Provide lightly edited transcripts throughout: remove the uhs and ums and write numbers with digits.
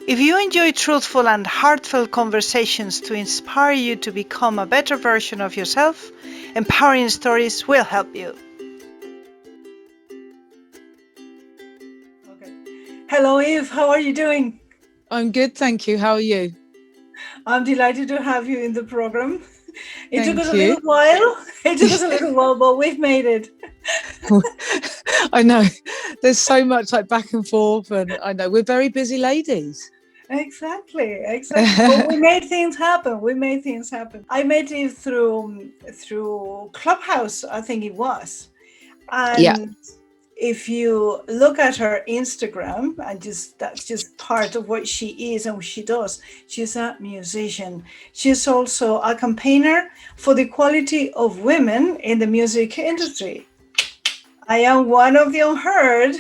If you enjoy truthful and heartfelt conversations to inspire you to become a better version of yourself, empowering stories will help you. Okay. Hello, Eve. How are you doing? I'm good, thank you. How are you? I'm delighted to have you in the program. It took us Thank a little you. while. It took us a little while, but we've made it. I know there's so much like back and forth, and I know we're very busy ladies. Exactly. But we made things happen. We made things happen. I met Eve through Clubhouse, I think it was. Yeah. And if you look at her Instagram, and just that's just part of what she is and what she does. She's a musician. She's also a campaigner for the equality of women in the music industry. I am one of the unheard.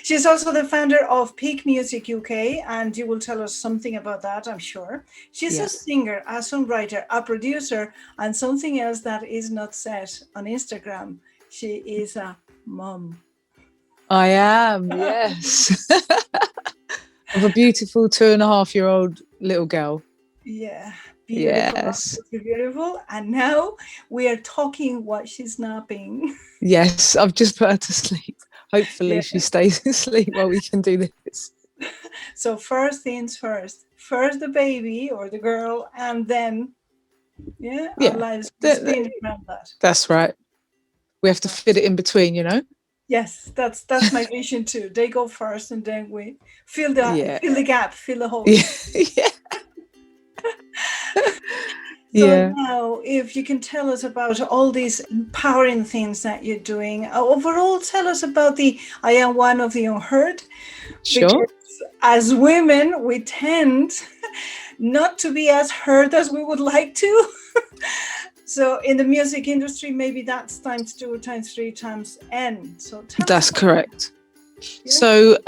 She's also the founder of Peak Music UK, and you will tell us something about that, I'm sure. She's a Yes, singer, a songwriter, a producer, and something else that is not said on Instagram. She is a mom. I am. Yes, of a beautiful 2.5-year-old little girl. Yeah, beautiful, Yes, absolutely beautiful. And now we are talking while she's napping. yes. I've just put her to sleep. Hopefully, Yeah. she stays asleep while we can do this. So first things first. First the baby or the girl, and then our Yeah, lives will th- spin th- around that. that's right. We have to fit it in between, you know. Yes, that's my vision too. They go first, and then we Yeah, fill the gap, fill the hole. yeah, yeah, So yeah. now, if you can tell us about all these empowering things that you're doing, overall, tell us about the I am one of the unheard, Sure. because as women, we tend not to be as heard as we would like to. So in the music industry, maybe that's times two, times three, times n. So tell us That's about correct. that. Yeah. So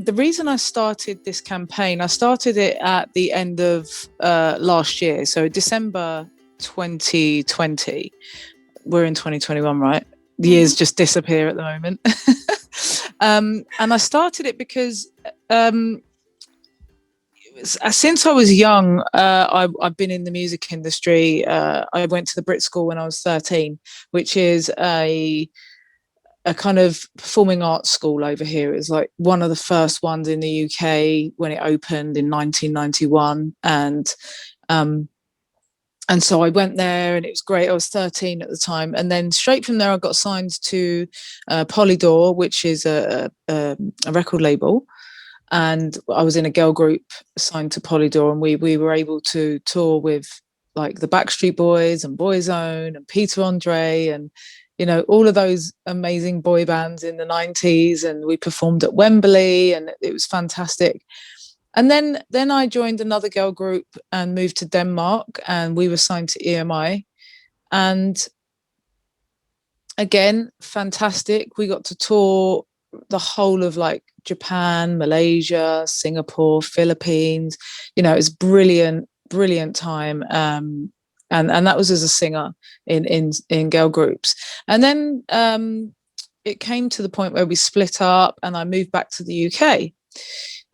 the reason I started this campaign, I started it at the end of last year, so December 2020. We're in 2021, right? The years just disappear at the moment. And I started it because since I was young, I've been in the music industry. I went to the Brit School when I was 13, which is a kind of performing arts school over here. It was like one of the first ones in the UK when it opened in 1991. And so I went there and it was great. I was 13 at the time. And then straight from there, I got signed to Polydor, which is a record label. And I was in a girl group signed to Polydor, and we were able to tour with like the Backstreet Boys and Boyzone and Peter Andre and all of those amazing boy bands in the 90s, and we performed at Wembley and it was fantastic. And then I joined another girl group and moved to Denmark, and we were signed to EMI. And again, fantastic. We got to tour the whole of like Japan, Malaysia, Singapore, Philippines. It was brilliant time. And that was as a singer in girl groups. And then it came to the point where we split up and I moved back to the UK.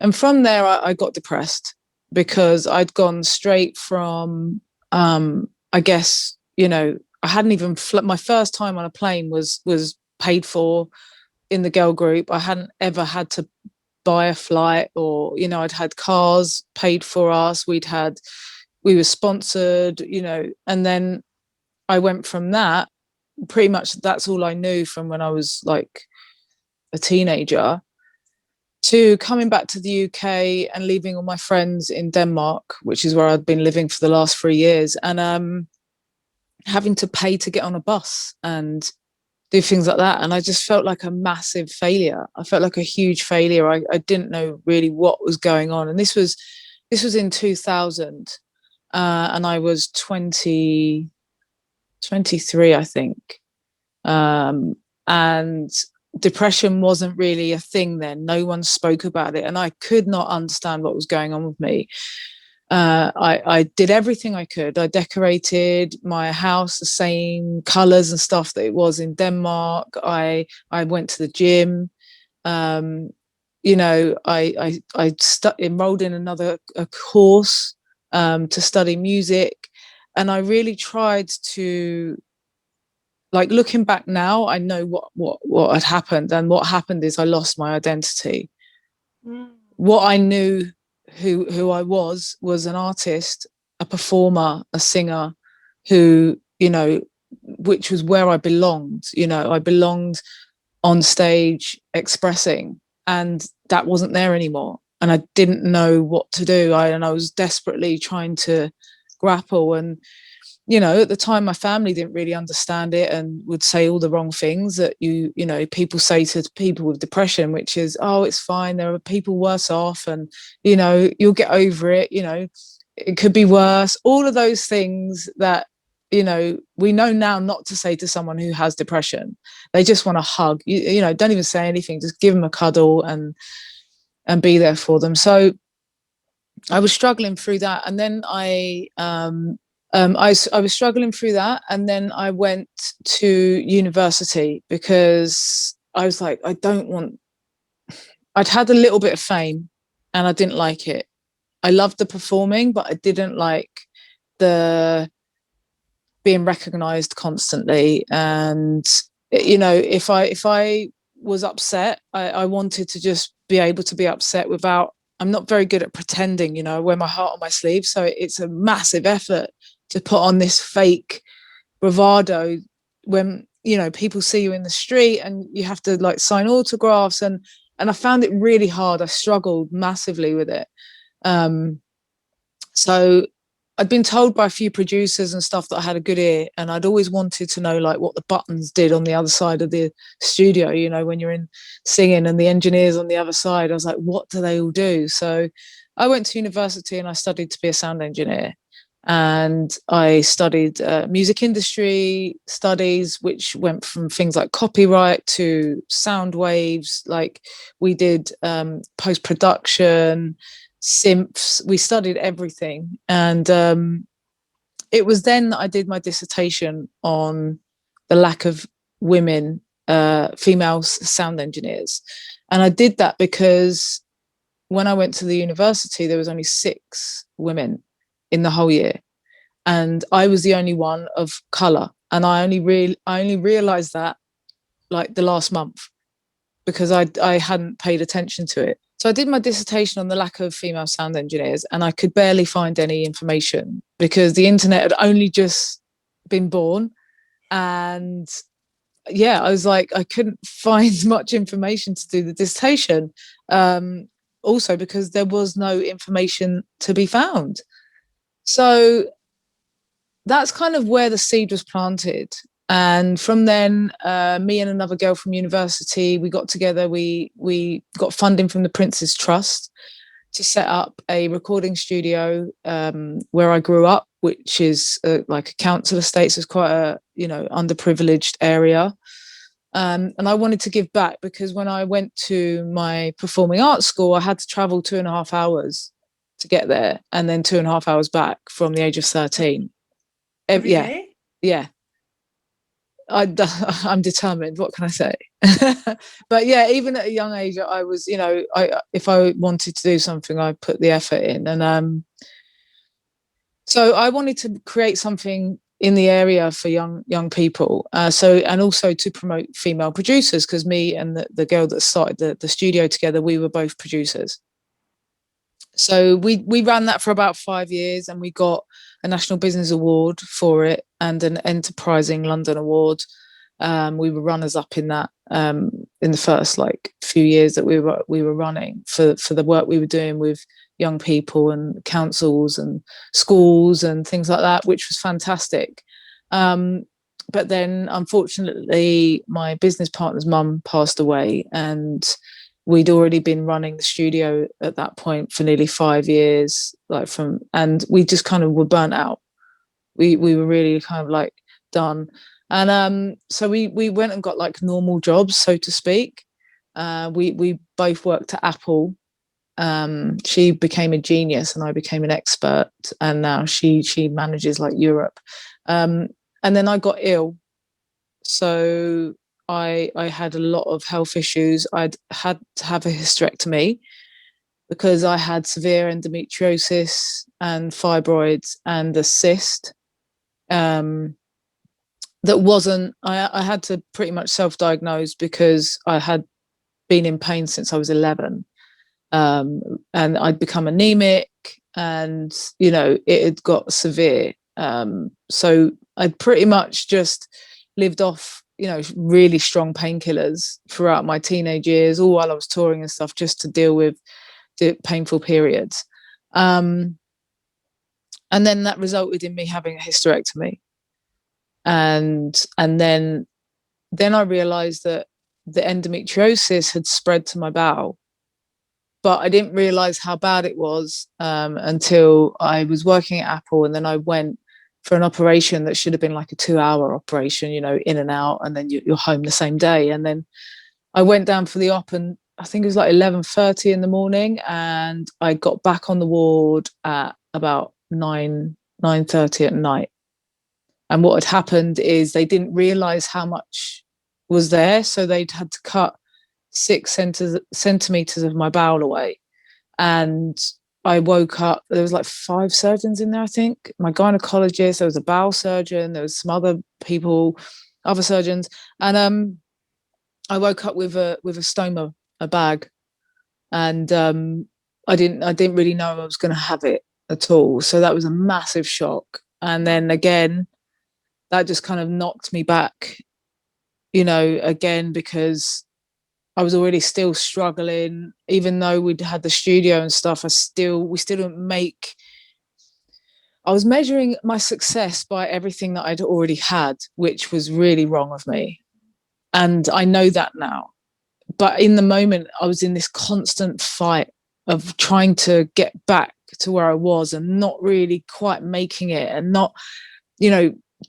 And from there, I got depressed because I'd gone straight from, I guess, I hadn't even, my first time on a plane was paid for in the girl group. I hadn't ever had to buy a flight, or, I'd had cars paid for us. We were sponsored, and then I went from that. Pretty much that's all I knew from when I was like a teenager, to coming back to the UK and leaving all my friends in Denmark, which is where I'd been living for the last 3 years, and having to pay to get on a bus and do things like that. And I just felt like a massive failure. I felt like a huge failure. I didn't know really what was going on. And this was in 2000, and I was 23, I think. And depression wasn't really a thing then. No one spoke about it, and I could not understand what was going on with me. I did everything I could. I decorated my house the same colors and stuff that it was in Denmark. I went to the gym. enrolled in another course to study music, and I really tried to, like, looking back now, I know what had happened, and what happened is I lost my identity. What I knew who I was an artist, a performer, a singer, who, which was where I belonged. I belonged on stage expressing, and that wasn't there anymore. And I didn't know what to do. I was desperately trying to grapple. And at the time, my family didn't really understand it and would say all the wrong things that people say to people with depression, which is, oh, it's fine, there are people worse off, and you'll get over it, it could be worse, all of those things that we know now not to say to someone who has depression. They just want a hug, don't even say anything, just give them a cuddle and be there for them. So I was struggling through that, and then I was struggling through that, and then I went to university because I was like, I'd had a little bit of fame and I didn't like it. I loved the performing, but I didn't like the being recognized constantly. And, if I was upset, I wanted to just be able to be upset without, I'm not very good at pretending, I wear my heart on my sleeve. So it's a massive effort to put on this fake bravado when people see you in the street and you have to like sign autographs, and I found it really hard. I struggled massively with it. So I'd been told by a few producers and stuff that I had a good ear, and I'd always wanted to know like what the buttons did on the other side of the studio, when you're in singing and the engineers on the other side. I was like, what do they all do? So I went to university and I studied to be a sound engineer. And I studied music industry studies, which went from things like copyright to sound waves. Like we did post-production, synths. We studied everything. And it was then that I did my dissertation on the lack of women, female sound engineers. And I did that because when I went to the university, there was only 6 women in the whole year, and I was the only one of color, and I only realized that like the last month, because I hadn't paid attention to it. So I did my dissertation on the lack of female sound engineers, and I could barely find any information because the internet had only just been born. And yeah, I was like, I couldn't find much information to do the dissertation, also because there was no information to be found. So that's kind of where the seed was planted. And from then, me and another girl from university, we got together. We got funding from the Prince's Trust to set up a recording studio where I grew up, which is like a council estate. So it's quite a underprivileged area. And I wanted to give back because when I went to my performing arts school, I had to travel 2.5 hours to get there, and then 2.5 hours back from the age of 13. Every Yeah, day? yeah. I'm determined. What can I say? But yeah, even at a young age, I was, if I wanted to do something, I put the effort in. And so I wanted to create something in the area for young people. And also to promote female producers, because me and the girl that started the studio together, we were both producers. So we ran that for about 5 years, and we got a National Business Award for it and an Enterprising London Award. We were runners up in that in the first few years that we were running for the work we were doing with young people and councils and schools and things like that, which was fantastic. But then, unfortunately, my business partner's mum passed away, and we'd already been running the studio at that point for nearly 5 years, and we just kind of were burnt out. We were really kind of done. And so we went and got normal jobs, so to speak. We both worked at Apple. She became a genius and I became an expert, and now she manages Europe. And then I got ill. So I had a lot of health issues. I'd had to have a hysterectomy because I had severe endometriosis and fibroids and a cyst. Um, that wasn't, I had to pretty much self-diagnose because I had been in pain since I was 11. And I'd become anemic, and it had got severe. So I'd pretty much just lived off really strong painkillers throughout my teenage years, all while I was touring and stuff, just to deal with the painful periods. And then that resulted in me having a hysterectomy, and then I realized that the endometriosis had spread to my bowel, but I didn't realize how bad it was until I was working at Apple, and then I went for an operation that should have been like a 2-hour operation, in and out, and then you're home the same day. And then I went down for the op, and I think it was like 11:30 in the morning, and I got back on the ward at about 9:30 at night. And what had happened is they didn't realize how much was there, so they'd had to cut 6 centimeters of my bowel away. And I woke up, there was like 5 surgeons in there, I think. My gynecologist, there was a bowel surgeon, there was some other people, other surgeons. And I woke up with a stoma, a bag. And I didn't really know I was going to have it at all. So that was a massive shock. And then again, that just kind of knocked me back, again, because I was already still struggling. Even though we'd had the studio and stuff, we still didn't make. I was measuring my success by everything that I'd already had, which was really wrong of me. And I know that now. But in the moment, I was in this constant fight of trying to get back to where I was and not really quite making it, and not,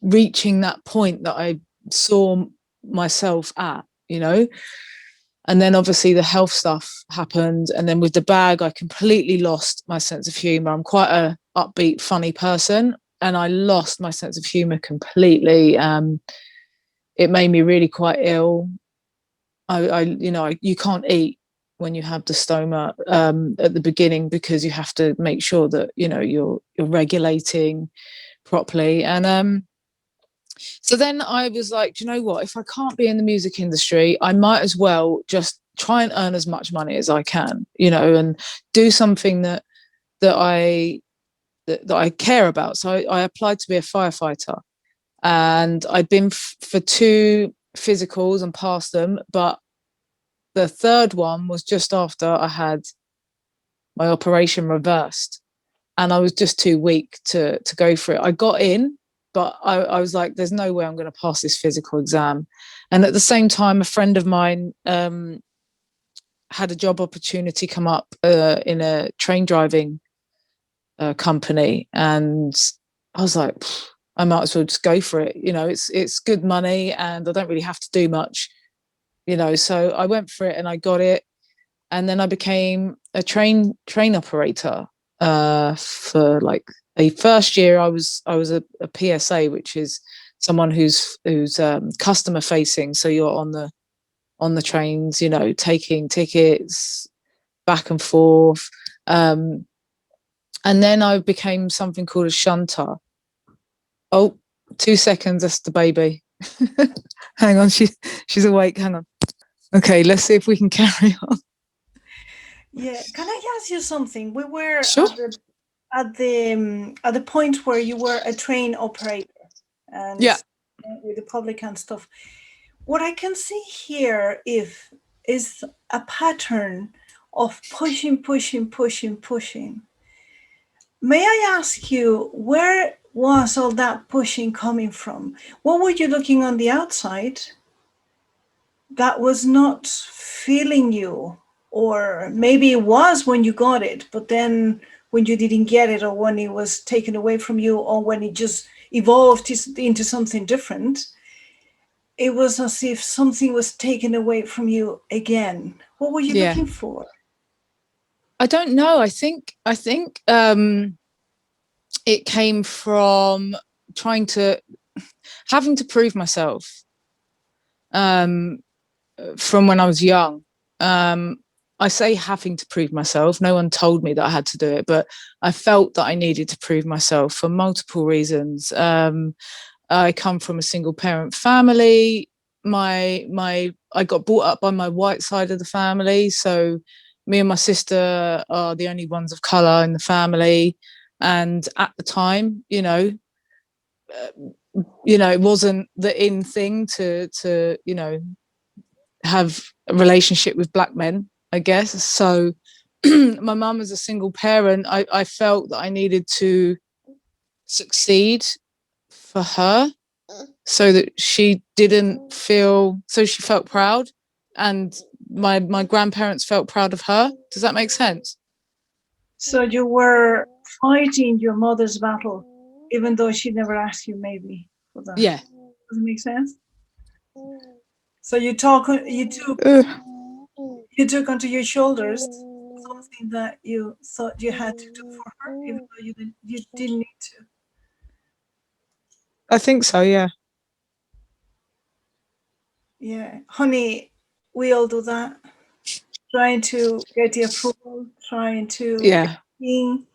reaching that point that I saw myself at, And then obviously the health stuff happened. And then with the bag, I completely lost my sense of humor. I'm quite a upbeat, funny person, and I lost my sense of humor completely. It made me really quite ill. You can't eat when you have the stoma at the beginning, because you have to make sure that, you're regulating properly. And so then I was like, do you know what? If I can't be in the music industry, I might as well just try and earn as much money as I can, and do something that I care about. So I applied to be a firefighter, and I'd been for 2 physicals and passed them, but the third one was just after I had my operation reversed, and I was just too weak to go for it. I got in, but I was like, there's no way I'm going to pass this physical exam. And at the same time, a friend of mine had a job opportunity come up in a train driving company, and I was like, I might as well just go for it. It's good money, and I don't really have to do much. So I went for it and I got it, and then I became a train operator for like a first year. I was a PSA, which is someone who's customer facing. So you're on the trains, taking tickets back and forth. And then I became something called a shunter. Oh, 2 seconds, that's the baby. Hang on, she's awake. Hang on. Okay, let's see if we can carry on. Yeah, can I ask you something? We were Sure. at the point where you were a train operator and Yeah. with the public and stuff. What I can see here is a pattern of pushing, pushing, pushing, pushing. May I ask you, where was all that pushing coming from? What were you looking on the outside that was not feeling you? Or maybe it was when you got it, but then when you didn't get it, or when it was taken away from you, or when it just evolved into something different, it was as if something was taken away from you again. What were you Yeah. looking for? I don't know. I think it came from having to prove myself. from when I was young. I say having to prove myself. No one told me that I had to do it, but I felt that I needed to prove myself for multiple reasons. I come from a single parent family. I got brought up by my white side of the family, so me and my sister are the only ones of color in the family. And at the time, it wasn't the in thing to have a relationship with black men, I guess. So my mum as a single parent, I felt that I needed to succeed for her so that she didn't feel, so she felt proud, and my grandparents felt proud of her. Does that make sense? So you were fighting your mother's battle, even though she never asked you maybe for that. Yeah. Does it make sense? So you took onto your shoulders something that you thought you had to do for her, even though you didn't need to. I think so, yeah. Yeah, honey, we all do that. Trying to get the approval, trying to Yeah. get seen,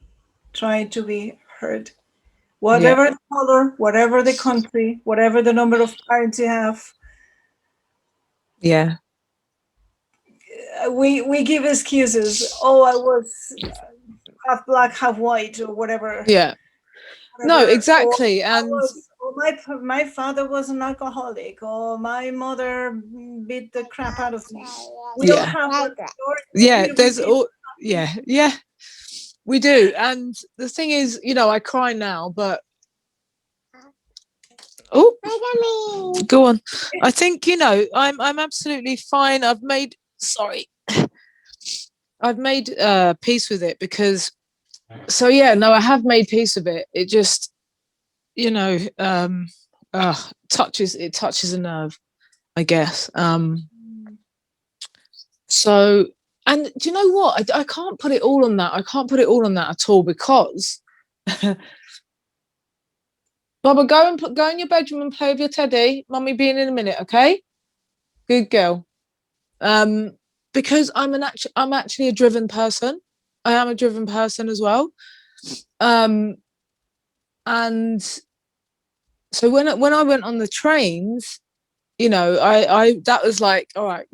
trying to be heard. Yeah. Whatever the color, whatever the country, whatever the number of parents you have, Yeah. we give excuses. Oh, I was half black, half white, or whatever. Yeah. No, Whatever. Or exactly. I And was. Or my father was an alcoholic, or my mother beat the crap out of me. We all yeah. have that story. Yeah, We there's repeat. all yeah, yeah. We do. And the thing is, I cry now, but go on. I think, I'm absolutely fine. I've made peace with it because so yeah, no, I have made peace with it. It just, you know, um touches a nerve, I guess. So, and do you know what? I can't put it all on that. I can't put it all on that at all because Baba, go in your bedroom and play with your teddy. Mummy being in a minute, okay? Good girl. Um, because I'm actually a driven person. I am a driven person as well. Um, and so when I went on the trains, I that was like, all right,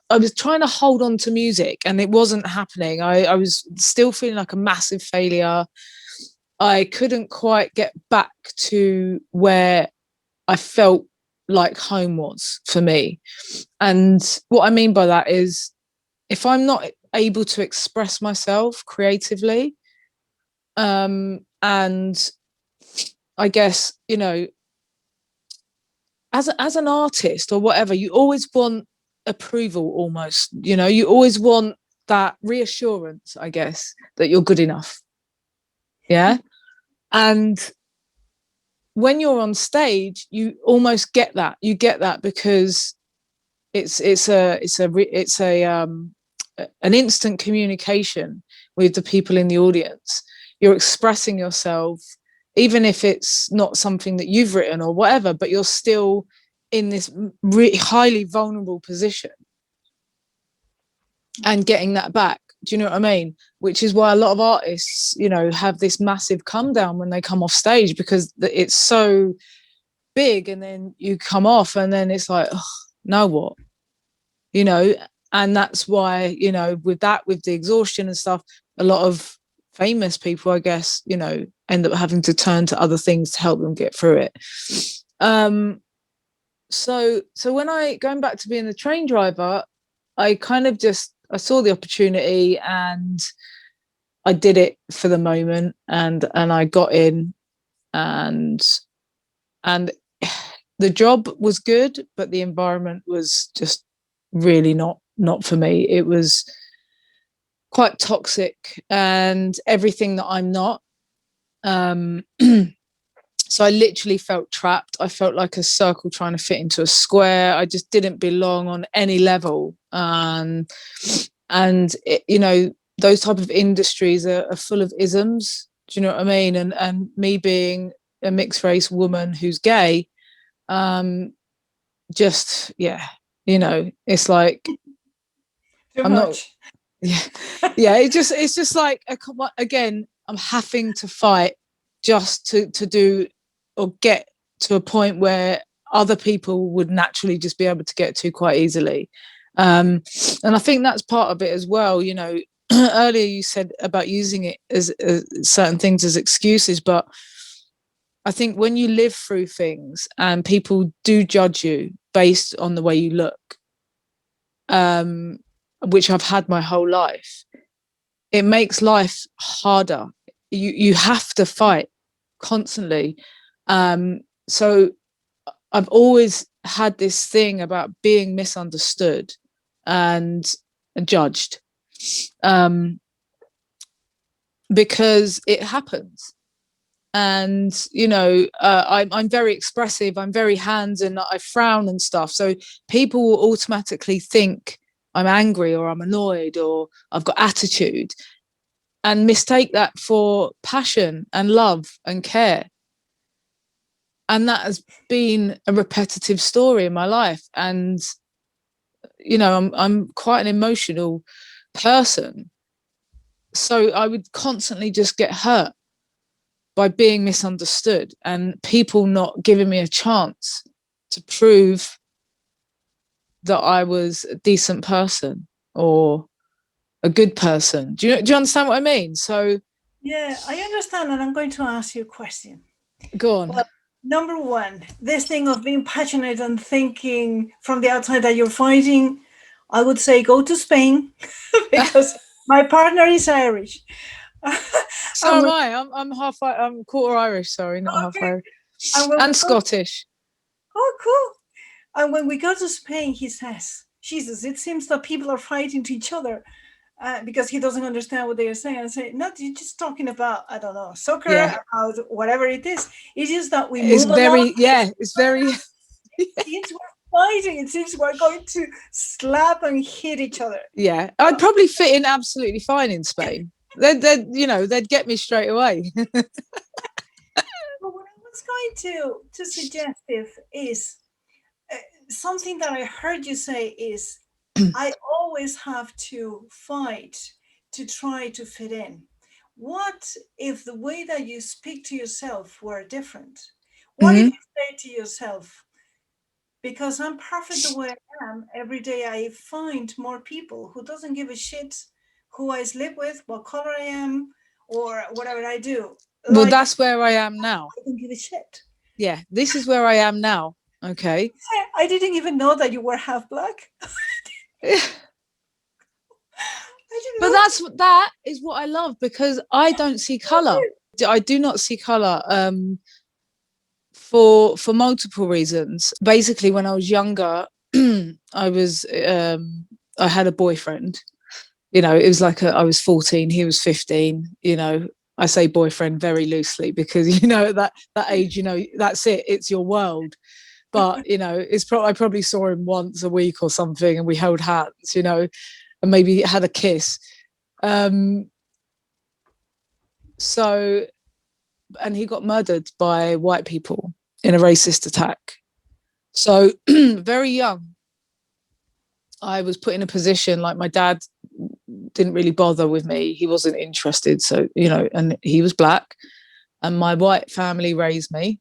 I was trying to hold on to music and it wasn't happening. I was still feeling like a massive failure. I couldn't quite get back to where I felt like home was for me. And what I mean by that is if I'm not able to express myself creatively, and I guess, as an artist or whatever, you always want approval almost, you always want that reassurance, I guess, that you're good enough. Yeah. And when you're on stage, you almost get that. You get that because it's an instant communication with the people in the audience. You're expressing yourself, even if it's not something that you've written or whatever, but you're still in this really highly vulnerable position and getting that back. Do you know what I mean? Which is why a lot of artists, have this massive come down when they come off stage because it's so big, and then you come off and then it's like, oh, now what? And that's why, with the exhaustion and stuff, a lot of famous people, I guess, end up having to turn to other things to help them get through it. So when going back to being the train driver, I kind of I saw the opportunity and I did it for the moment, and I got in, and the job was good, but the environment was just really not for me. It was quite toxic and everything that I'm not. So I literally felt trapped. I felt like a circle trying to fit into a square. I just didn't belong on any level. And those type of industries are full of isms. Do you know what I mean? And me being a mixed race woman who's gay, just, yeah, you know, it's like, Too I'm not, much. yeah, yeah, it's just like, again, I'm having to fight just to do or get to a point where other people would naturally just be able to get to quite easily. And I think that's part of it as well, you know. Earlier you said about using it as certain things as excuses, but I think when you live through things and people do judge you based on the way you look, um, which I've had my whole life, it makes life harder. You have to fight constantly. So I've always had this thing about being misunderstood and judged, um, because it happens. And you know, I'm very expressive, I'm very hands, and I frown and stuff, so people will automatically think I'm angry or I'm annoyed or I've got attitude, and mistake that for passion and love and care. And that has been a repetitive story in my life. And you know, I'm quite an emotional person, so I would constantly just get hurt by being misunderstood and people not giving me a chance to prove that I was a decent person or a good person. Do you understand what I mean? So Yeah, I understand, and I'm going to ask you a question. go on. Well, number one, this thing of being passionate and thinking from the outside that you're fighting, I would say go to Spain because my partner is Irish. So And am when, I. I'm quarter Irish, sorry, not half okay, Irish. and when we And go, Scottish. oh, cool. And when we go to Spain, he says, Jesus, it seems that people are fighting to each other because he doesn't understand what they are saying. I say, no, you're just talking about, I don't know, soccer, Yeah. about whatever it is. It's just that we It's move along. very, yeah, it's very It seems we're fighting. It seems we're going to slap and hit each other. yeah. I'd probably fit in absolutely fine in Spain. They'd you know, they'd get me straight away. But what I was going to suggest if is uh, something that I heard you say is I always have to fight to try to fit in. What if the way that you speak to yourself were different? What if Mm-hmm. you say to yourself, because I'm perfect the way I am, every day I find more people who doesn't give a shit who I sleep with, what color I am, or whatever I do. Well, Like that's where I am now. I don't give a shit. Yeah, this is where I am now. Okay. I didn't even know that you were half black. I didn't But know. that is what I love, because I don't see color. I do not see color, for multiple reasons. Basically, when I was younger, I was I had a boyfriend. You know, it was like I was 14, he was 15. You know, I say boyfriend very loosely because you know at that age, you know, that's it. It's your world. But you know, I probably saw him once a week or something, and we held hands. You know, and maybe had a kiss. Um, so, and he got murdered by white people in a racist attack. So, very young, I was put in a position like my dad didn't really bother with me. He wasn't interested. So, you know, and he was black, and my white family raised me,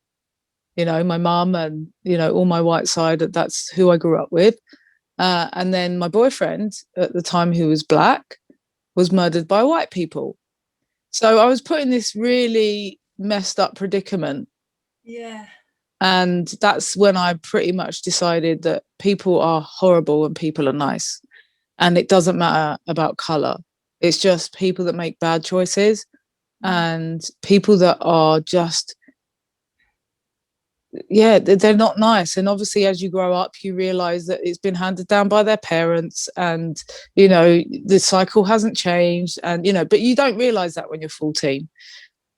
you know, my mum and, you know, all my white side. That's who I grew up with. And then my boyfriend at the time, who was black, was murdered by white people. So I was put in this really messed up predicament. Yeah. And that's when I pretty much decided that people are horrible and people are nice. And it doesn't matter about color. It's just people that make bad choices and people that are just, yeah, they're not nice. And obviously, as you grow up, you realize that it's been handed down by their parents, and you know the cycle hasn't changed. And you know, but you don't realize that when you're 14.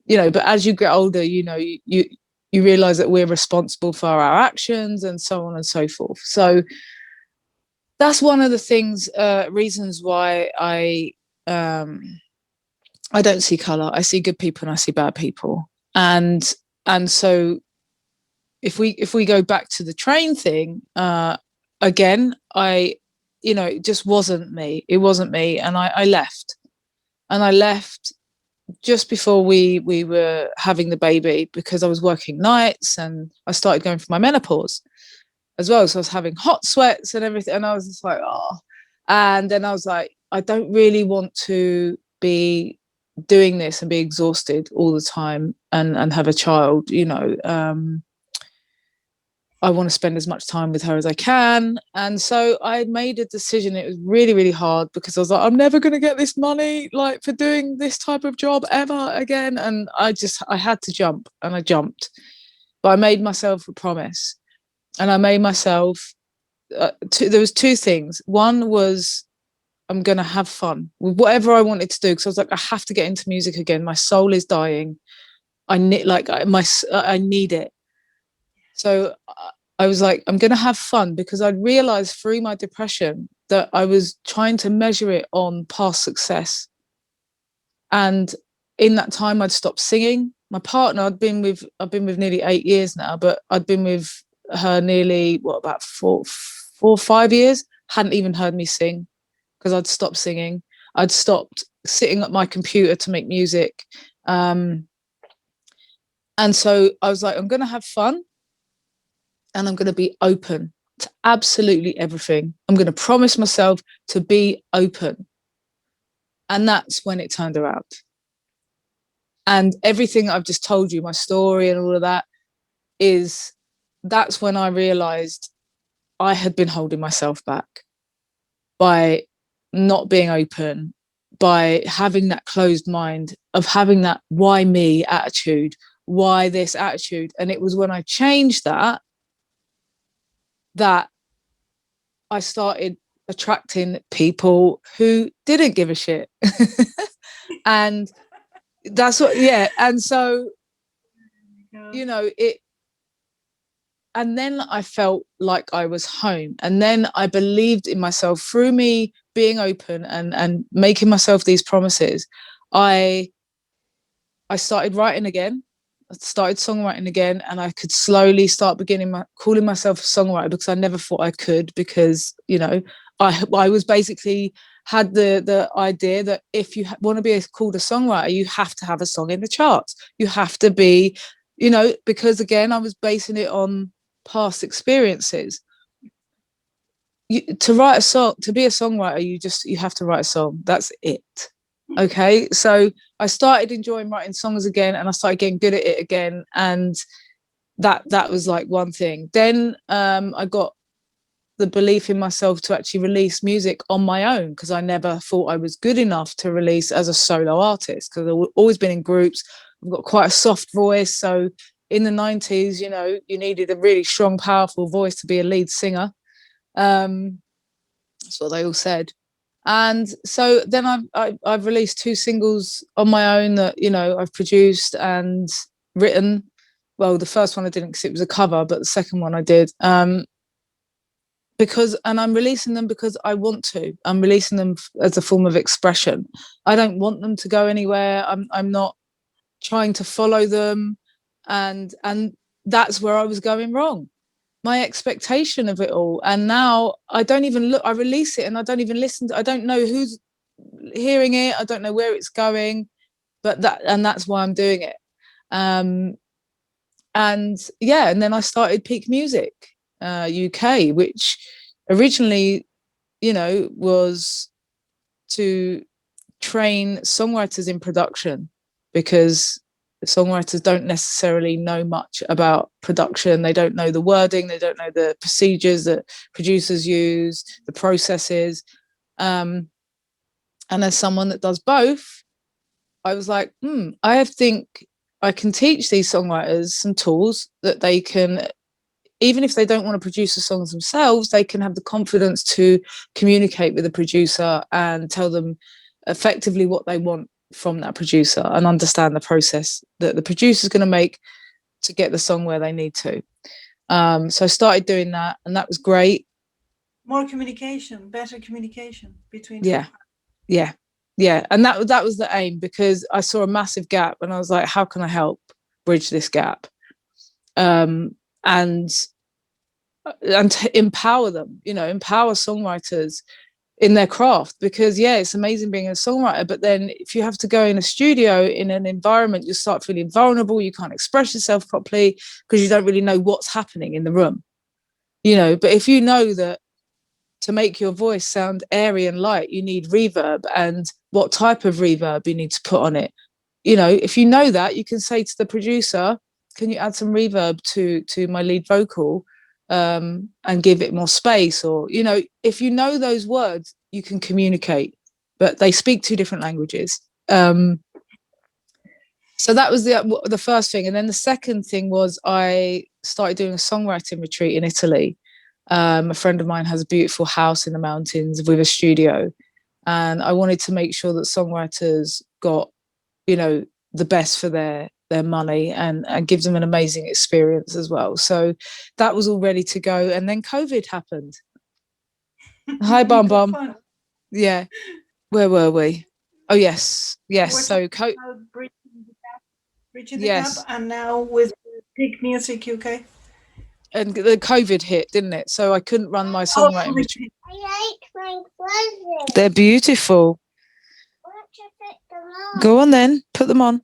You know, but as you get older, you know, you realize that we're responsible for our actions and so on and so forth. So that's one of the things, reasons why um I don't see color. I see good people and I see bad people. And so if we go back to the train thing, again, it just wasn't me. It wasn't me, and I left, and I left just before we were having the baby, because I was working nights and I started going through my menopause as well. So I was having hot sweats and everything, and I was just like, oh. And then I was like, I don't really want to be doing this and be exhausted all the time and have a child, I want to spend as much time with her as I can. And so I made a decision. It was really, really hard, because I was like, I'm never going to get this money, like, for doing this type of job ever again. And I had to jump, and I jumped. But I made myself a promise, and I made myself, there was two things. One was, I'm going to have fun with whatever I wanted to do. Because I was like, I have to get into music again. My soul is dying. I need, I need it. So I was like, I'm going to have fun, because I'd realized through my depression that I was trying to measure it on past success. And in that time, I'd stopped singing. My partner, I've been with nearly 8 years now, but I'd been with her nearly, about 4 or 5 years, hadn't even heard me sing, because I'd stopped singing. I'd stopped sitting at my computer to make music. And so I was like, I'm going to have fun, and I'm going to be open to absolutely everything. I'm going to promise myself to be open. And that's when it turned around. And everything I've just told you, my story and all of that, that's when I realized I had been holding myself back by not being open, by having that closed mind, of having that why me attitude, why this attitude. And it was when I changed that I started attracting people who didn't give a shit. And that's what, yeah. And so, and then I felt like I was home. And then I believed in myself through me being open and making myself these promises. I started writing again. I started songwriting again, and I could slowly start calling myself a songwriter, because I never thought I could, because I was basically had the idea that if you want to be called a songwriter, you have to have a song in the charts. You have to be, because again, I was basing it on past experiences. To write a song, to be a songwriter, you have to write a song. That's it. Okay, so I started enjoying writing songs again, and I started getting good at it again, and that was like one thing. Then I got the belief in myself to actually release music on my own, because I never thought I was good enough to release as a solo artist, because I've always been in groups. I've got quite a soft voice, so in the 90s, you needed a really strong, powerful voice to be a lead singer. That's what they all said. And so then I've released 2 singles on my own that I've produced and written. Well, the first one I didn't, because it was a cover, but the second one I did. And I'm releasing them because I want to. I'm releasing them as a form of expression. I don't want them to go anywhere. I'm not trying to follow them, and that's where I was going wrong. My expectation of it all. And now I don't even look, I release it and I don't even listen I don't know who's hearing it. I don't know where it's going, but that's why I'm doing it. And then I started Peak Music UK, which originally, was to train songwriters in production, because the songwriters don't necessarily know much about production. They don't know the wording. They don't know the procedures that producers use, the processes. And as someone that does both, I was like, I think I can teach these songwriters some tools that they can, even if they don't want to produce the songs themselves, they can have the confidence to communicate with the producer and tell them effectively what they want from that producer, and understand the process that the producer is going to make to get the song where they need to. So I started doing that, and that was great. More communication, better communication between yeah and that was the aim, because I saw a massive gap, and I was like, how can I help bridge this gap? and empower them, empower songwriters in their craft, because it's amazing being a songwriter, but then if you have to go in a studio in an environment, you start feeling vulnerable, you can't express yourself properly because you don't really know what's happening in the room, but if you know that to make your voice sound airy and light, you need reverb, and what type of reverb you need to put on it. If you know that, you can say to the producer, can you add some reverb to my lead vocal, and give it more space? Or, if you know those words, you can communicate, but they speak two different languages. So that was the first thing. And then the second thing was I started doing a songwriting retreat in Italy. A friend of mine has a beautiful house in the mountains with a studio, and I wanted to make sure that songwriters got, the best for their money, and give them an amazing experience as well. So that was all ready to go. And then COVID happened. Hi, Bum Bum. Yeah. Where were we? Oh, yes. So bridging the gap, and now with Peak Music UK. And the COVID hit, didn't it? So I couldn't run my songwriting retreat. I like my presents. They're beautiful. Go on then, put them on.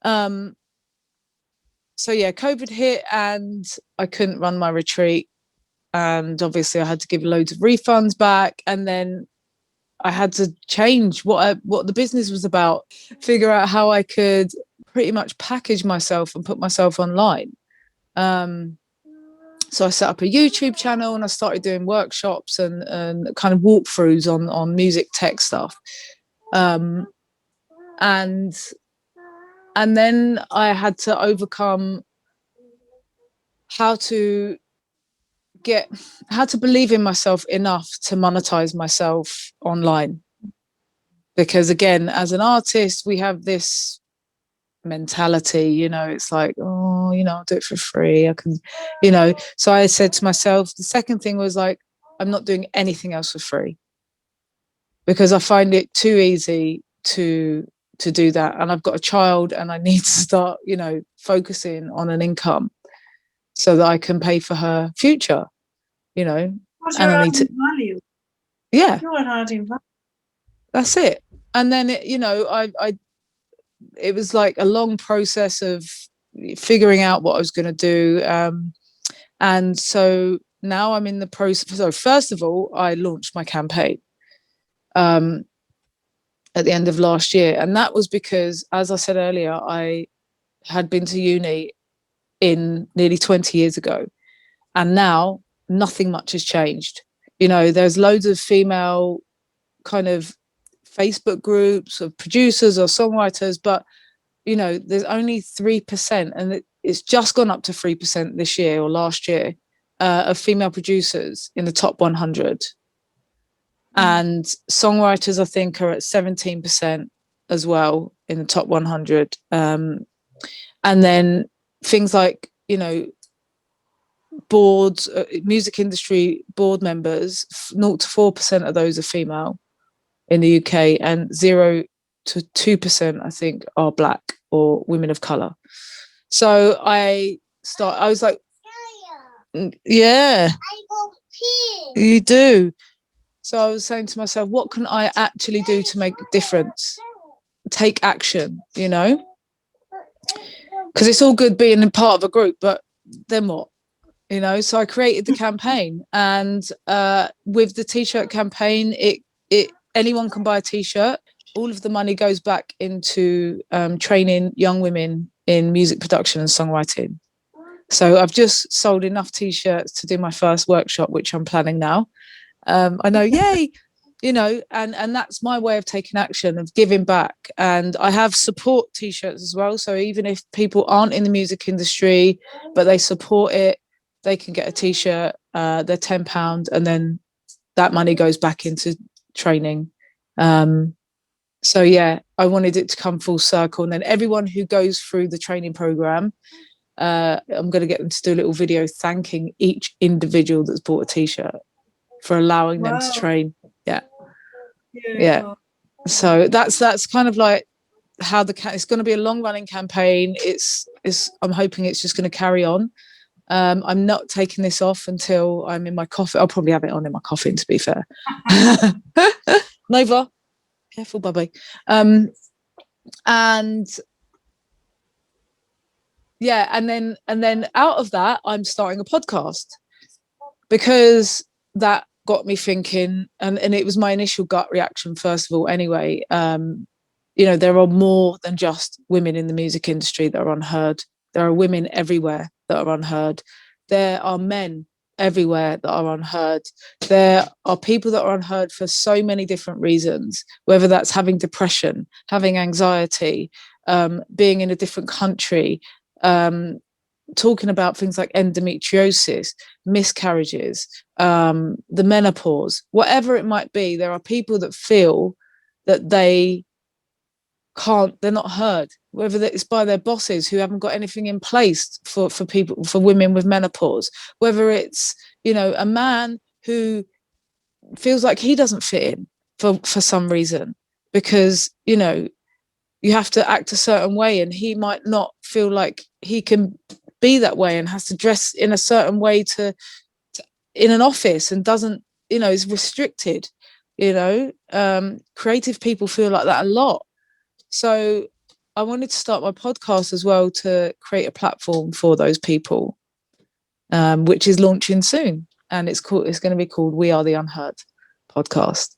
So COVID hit and I couldn't run my retreat, and obviously I had to give loads of refunds back, and then I had to change what the business was about, figure out how I could pretty much package myself and put myself online. So I set up a YouTube channel and I started doing workshops and kind of walkthroughs on music tech stuff. And then I had to overcome how to believe in myself enough to monetize myself online. Because again, as an artist, we have this mentality, it's like, oh, I'll do it for free. I can, so I said to myself, the second thing was like, I'm not doing anything else for free, because I find it too easy to do that. And I've got a child and I need to start, focusing on an income so that I can pay for her future, and I need to value. Yeah, you are adding value. That's it. And then it was like a long process of figuring out what I was going to do. And so now I'm in the process. So first of all, I launched my campaign at the end of last year. And that was because, as I said earlier, I had been to uni in nearly 20 years ago. And now nothing much has changed. There's loads of female kind of Facebook groups of producers or songwriters, but there's only 3%, and it's just gone up to 3% this year or last year, of female producers in the top 100. And songwriters, I think, are at 17% as well in the top 100. And then things like, boards, music industry board members, 0 to 4% of those are female in the UK, and 0 to 2%, I think, are Black or women of colour. So I was like, yeah, you do. So I was saying to myself, what can I actually do to make a difference? Take action, because it's all good being a part of a group, but then what? So I created the campaign, and with the t-shirt campaign, it anyone can buy a t-shirt. All of the money goes back into training young women in music production and songwriting. So I've just sold enough t-shirts to do my first workshop, which I'm planning now. I know, yay, and that's my way of taking action, of giving back. And I have support t-shirts as well. So even if people aren't in the music industry, but they support it, they can get a t-shirt. They're £10, and then that money goes back into training. So yeah, I wanted it to come full circle. And then everyone who goes through the training program, I'm going to get them to do a little video thanking each individual that's bought a t-shirt for allowing them to train. Yeah. So that's kind of like how it's going to be a long running campaign. I'm hoping it's just going to carry on. I'm not taking this off until I'm in my coffin. I'll probably have it on in my coffin, to be fair. Nova, careful, Bubby. And yeah, and then out of that, I'm starting a podcast, because that got me thinking, and it was my initial gut reaction, first of all, anyway. There are more than just women in the music industry that are unheard. There are women everywhere that are unheard. There are men everywhere that are unheard. There are people that are unheard for so many different reasons, whether that's having depression, having anxiety, being in a different country, talking about things like endometriosis, miscarriages, the menopause, whatever it might be. There are people that feel that they're not heard, whether it's by their bosses who haven't got anything in place for people, for women with menopause, whether it's, a man who feels like he doesn't fit in for some reason, because, you have to act a certain way, and he might not feel like he can be that way and has to dress in a certain way to in an office, and doesn't, is restricted. Creative people feel like that a lot. So I wanted to start my podcast as well, to create a platform for those people, which is launching soon, and it's going to be called We Are the Unheard podcast.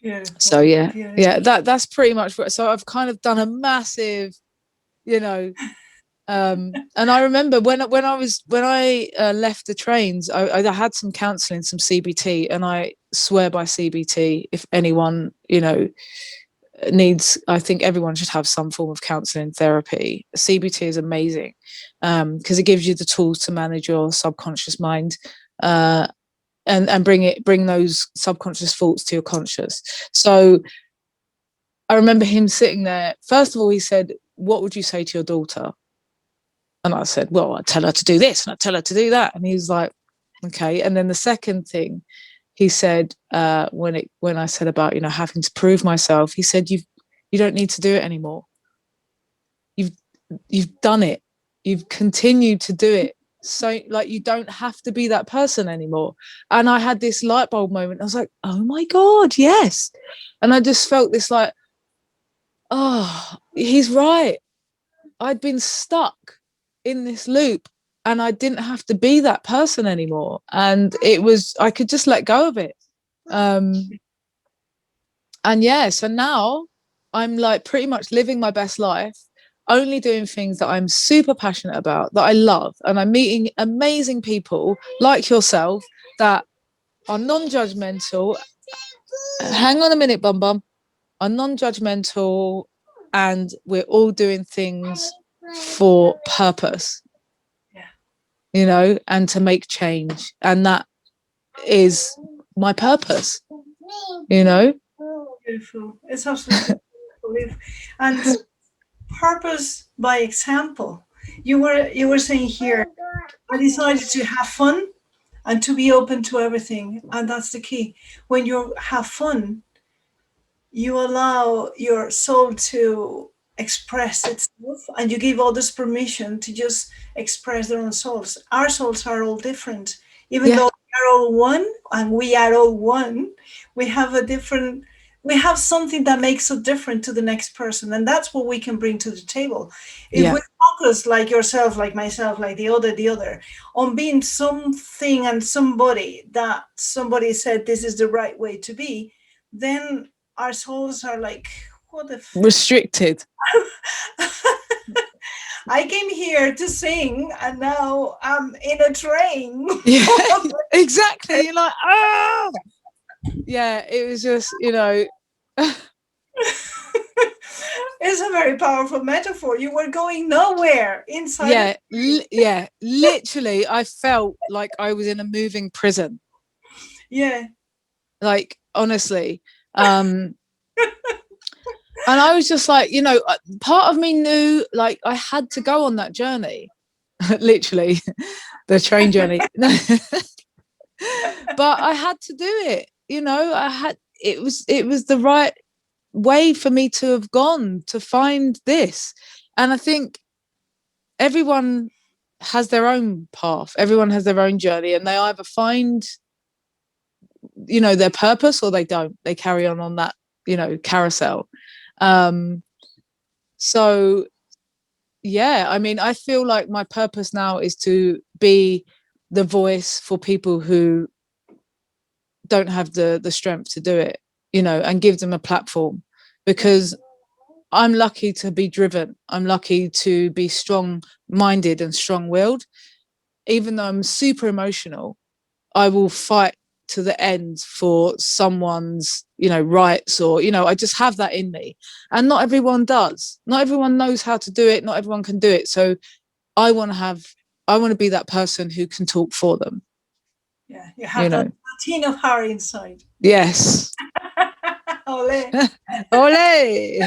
Beautiful. So yeah, that's pretty much what. So I've kind of done a massive, and I remember when I left the trains, I had some counselling, some CBT, and I swear by CBT. If anyone needs, I think everyone should have some form of counselling therapy. CBT is amazing, because it gives you the tools to manage your subconscious mind, and bring those subconscious thoughts to your conscious. So I remember him sitting there. First of all, he said, "What would you say to your daughter?" And I said, "Well, I tell her to do this and I tell her to do that." And he was like, "Okay." And then the second thing he said, when I said about, having to prove myself, he said, you don't need to do it anymore. You've done it. You've continued to do it. So, like, you don't have to be that person anymore. And I had this light bulb moment. I was like, oh my God, yes. And I just felt this, like, oh, he's right. I'd been stuck in this loop, and I didn't have to be that person anymore. And I could just let go of it. And yeah, so now I'm like pretty much living my best life, only doing things that I'm super passionate about, that I love. And I'm meeting amazing people like yourself that are non-judgmental. Hang on a minute, Bum Bum. Are non-judgmental, and we're all doing things for purpose, and to make change. And that is my purpose, Beautiful. It's absolutely beautiful. And purpose by example. You were saying here, I decided to have fun and to be open to everything. And that's the key. When you have fun, you allow your soul to express itself, and you give others permission to just express their own souls. Our souls are all different. Even though we are all one, and we are all one, we have something that makes us different to the next person. And that's what we can bring to the table. If we focus, like yourself, like myself, like the other, on being something and somebody that somebody said this is the right way to be, then our souls are like, what the restricted. I came here to sing, and now I'm in a train. Yeah, exactly. You're like, ah. Yeah, it was just, It's a very powerful metaphor. You were going nowhere inside. Yeah, literally, I felt like I was in a moving prison. Yeah. Like, honestly. And I was just like, part of me knew, like, I had to go on that journey. Literally, the train journey. But I had to do it. It was the right way for me to have gone to find this. And I think everyone has their own path. Everyone has their own journey, and they either find, you know, their purpose, or they don't. They carry on that, you know, carousel. So yeah, I mean, I feel like my purpose now is to be the voice for people who don't have the strength to do it, you know, and give them a platform, because I'm lucky to be driven. I'm lucky to be strong-minded and strong-willed. Even though I'm super emotional, I will fight to the end for someone's, you know, rights, or, you know, I just have that in me. And not everyone does. Not everyone knows how to do it. Not everyone can do it. So I want to be that person who can talk for them. Yeah, you You have that know. Latino heart inside. Yes. Ole. Ole.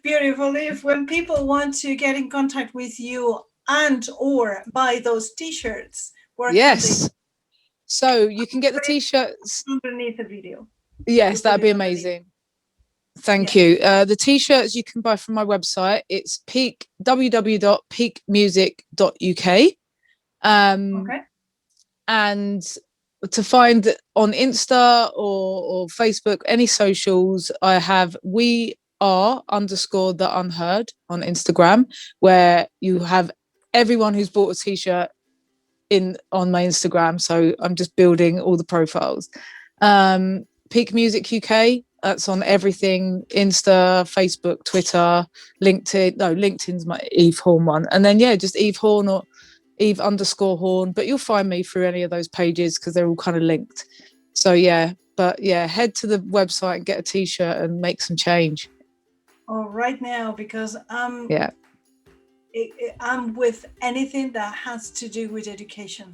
Beautiful. If when people want to get in contact with you and or buy those t-shirts, where Yes. So you can get the t-shirts underneath the video? Yes, We'll that'd put be it underneath. amazing. Thank Yeah. you. The t-shirts you can buy from my website. It's www.peakmusic.uk. Okay. And to find on Insta or Facebook, any socials, I have we are underscore the unheard on Instagram, where you have everyone who's bought a t-shirt on my Instagram. So I'm just building all the profiles. Peak Music UK, that's on everything: Insta, Facebook, Twitter, LinkedIn. No, LinkedIn's my Eve Horn one. And then yeah, just Eve Horn or Eve underscore Horn. But you'll find me through any of those pages because they're all kind of linked. So yeah, but yeah, head to the website and get a t-shirt and make some change. Oh, right now, because I'm with anything that has to do with education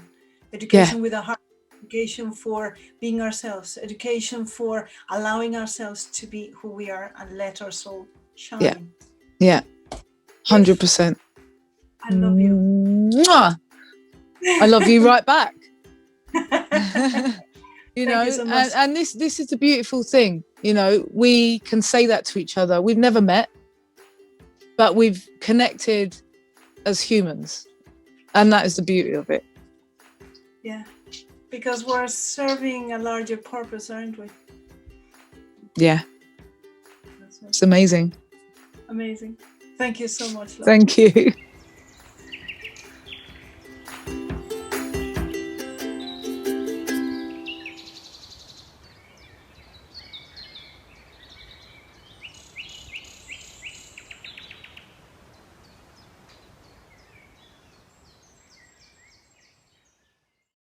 with a heart, education for being ourselves, education for allowing ourselves to be who we are and let our soul shine. Yeah 100%. I love you. Mwah! I love you right back. You know, Thank you so much. and this is the beautiful thing, you know, we can say that to each other. We've never met, but we've connected as humans, and that is the beauty of it. Yeah, because we're serving a larger purpose, aren't we? Yeah, it's amazing. Amazing. Thank you so much, love. Thank you.